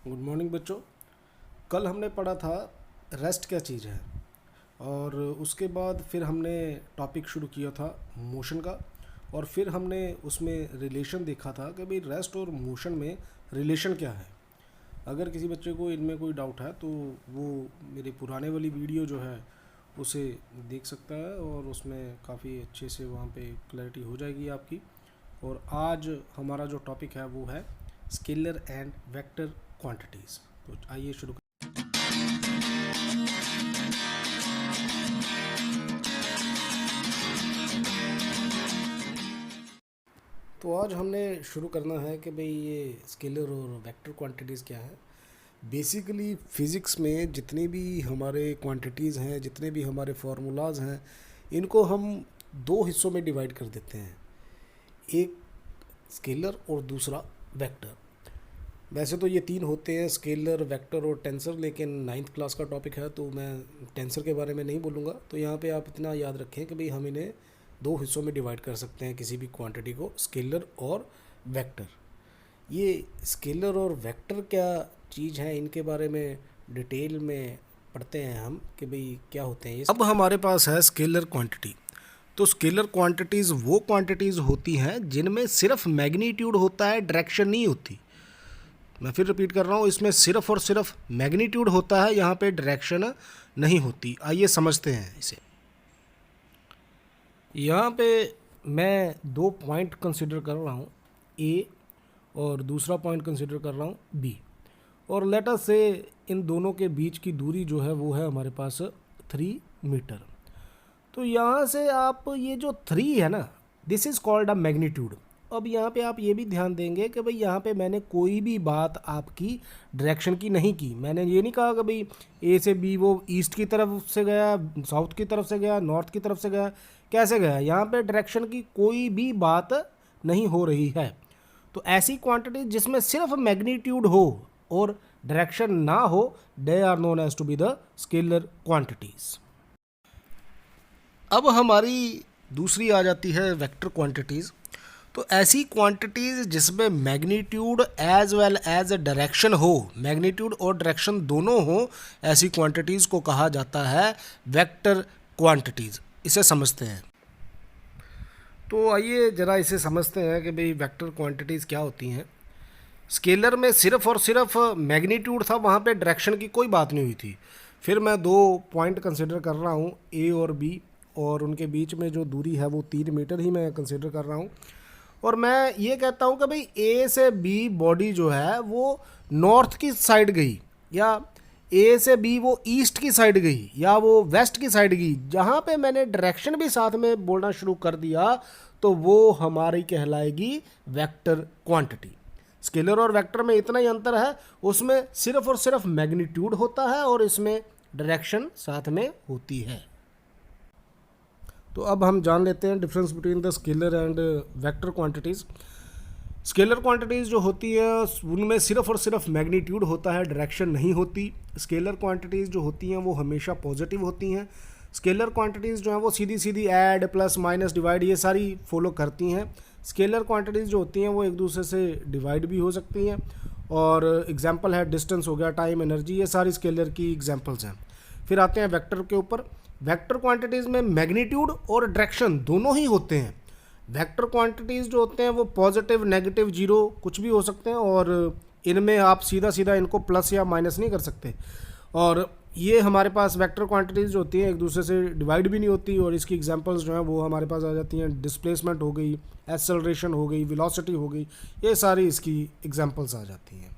Good morning बच्चों। कल हमने पढ़ा था रेस्ट क्या चीज़ है, और उसके बाद फिर हमने टॉपिक शुरू किया था मोशन का, और फिर हमने उसमें रिलेशन देखा था कि भाई रेस्ट और मोशन में रिलेशन क्या है। अगर किसी बच्चे को इनमें कोई डाउट है तो वो मेरे पुराने वाली वीडियो जो है उसे देख सकता है, और उसमें काफ़ी अच्छे से वहाँ पे क्लैरिटी हो जाएगी आपकी। और आज हमारा जो टॉपिक है वो है स्केलर एंड वेक्टर क्वांटिटीज़। तो आइए शुरू तो आज हमने शुरू करना है कि भाई ये स्केलर और वेक्टर क्वांटिटीज़ क्या है। बेसिकली फ़िज़िक्स में जितनी भी हमारे क्वांटिटीज़ हैं, जितने भी हमारे फार्मूलाज हैं, इनको हम दो हिस्सों में डिवाइड कर देते हैं, एक स्केलर और दूसरा वेक्टर। वैसे तो ये तीन होते हैं, स्केलर, वेक्टर और टेंसर, लेकिन नाइन्थ क्लास का टॉपिक है तो मैं टेंसर के बारे में नहीं बोलूँगा। तो यहाँ पे आप इतना याद रखें कि भाई हम इन्हें दो हिस्सों में डिवाइड कर सकते हैं किसी भी क्वांटिटी को, स्केलर और वेक्टर। ये स्केलर और वेक्टर क्या चीज़ है, इनके बारे में डिटेल में पढ़ते हैं हम कि भाई क्या होते हैं ये। अब हमारे पास है स्केलर क्वांटिटी। तो स्केलर क्वांटिटीज़ वो क्वांटिटीज़ होती हैं जिनमें सिर्फ मैग्नीट्यूड होता है, डायरेक्शन नहीं होती। मैं फिर रिपीट कर रहा हूँ, इसमें सिर्फ और सिर्फ मैग्नीट्यूड होता है, यहाँ पे डायरेक्शन नहीं होती। आइए समझते हैं इसे। यहाँ पे मैं दो पॉइंट कंसिडर कर रहा हूँ, ए, और दूसरा पॉइंट कंसिडर कर रहा हूँ बी, और लेट अस से इन दोनों के बीच की दूरी जो है वो है हमारे पास 3 मीटर। तो यहाँ से आप ये जो 3 है ना, this is called a magnitude. अब यहाँ पे आप ये भी ध्यान देंगे कि भाई यहाँ पे मैंने कोई भी बात आपकी डायरेक्शन की नहीं की। मैंने ये नहीं कहा कि भाई ए से बी वो ईस्ट की तरफ से गया, साउथ की तरफ से गया, नॉर्थ की तरफ से गया, कैसे गया। यहाँ पे डायरेक्शन की कोई भी बात नहीं हो रही है। तो ऐसी क्वांटिटी जिसमें सिर्फ मैग्नीट्यूड हो और डायरेक्शन ना हो, they are known as to be the scalar quantities. अब हमारी दूसरी आ जाती है वेक्टर क्वांटिटीज़। तो ऐसी क्वांटिटीज़ जिसमें magnitude as well as direction हो, मैग्नीट्यूड और डायरेक्शन दोनों हो, ऐसी क्वांटिटीज़ को कहा जाता है वेक्टर क्वांटिटीज़। इसे समझते हैं। तो आइए ज़रा इसे समझते हैं कि भाई वेक्टर क्वांटिटीज़ क्या होती हैं। स्केलर में सिर्फ और सिर्फ मैग्नीट्यूड था, वहाँ पे डायरेक्शन की कोई बात नहीं हुई थी। फिर मैं दो पॉइंट कंसिडर कर रहा हूँ, ए और बी, और उनके बीच में जो दूरी है वो 3 मीटर ही मैं कंसिडर कर रहा हूँ। और मैं ये कहता हूँ कि भाई ए से बी बॉडी जो है वो नॉर्थ की साइड गई, या ए से बी वो ईस्ट की साइड गई, या वो वेस्ट की साइड गई। जहाँ पे मैंने डायरेक्शन भी साथ में बोलना शुरू कर दिया तो वो हमारी कहलाएगी वेक्टर क्वांटिटी। स्केलर और वेक्टर में इतना ही अंतर है, उसमें सिर्फ और सिर्फ मैग्नीट्यूड होता है और इसमें डायरेक्शन साथ में होती है। तो अब हम जान लेते हैं difference between the scalar and vector quantities. Scalar quantities जो होती है उनमें सिर्फ और सिर्फ मैग्नीट्यूड होता है, डायरेक्शन नहीं होती। स्केलर क्वांटिटीज़ जो होती हैं वो हमेशा पॉजिटिव होती हैं। स्केलर क्वांटिटीज़ जो हैं वो सीधी सीधी ऐड, प्लस, माइनस, डिवाइड ये सारी फॉलो करती हैं। स्केलर क्वांटिटीज़ जो होती हैं वो एक दूसरे से डिवाइड भी हो सकती हैं, और एग्जांपल है डिस्टेंस हो गया, टाइम, एनर्जी, ये सारी स्केलर की एग्जांपल्स हैं। फिर आते हैं वेक्टर के ऊपर। वेक्टर क्वांटिटीज़ में मैग्नीट्यूड और डायरेक्शन दोनों ही होते हैं। वेक्टर क्वांटिटीज़ जो होते हैं वो पॉजिटिव, नेगेटिव, जीरो कुछ भी हो सकते हैं, और इनमें आप सीधा सीधा इनको प्लस या माइनस नहीं कर सकते। और ये हमारे पास वेक्टर क्वांटिटीज़ जो होती हैं एक दूसरे से डिवाइड भी नहीं होती, और इसकी एग्जांपल्स जो हैं वो हमारे पास आ जाती हैं। डिस्प्लेसमेंट हो गई, एक्सेलरेशन हो गई, वेलोसिटी हो गई, ये सारी इसकी एग्जांपल्स आ जाती हैं।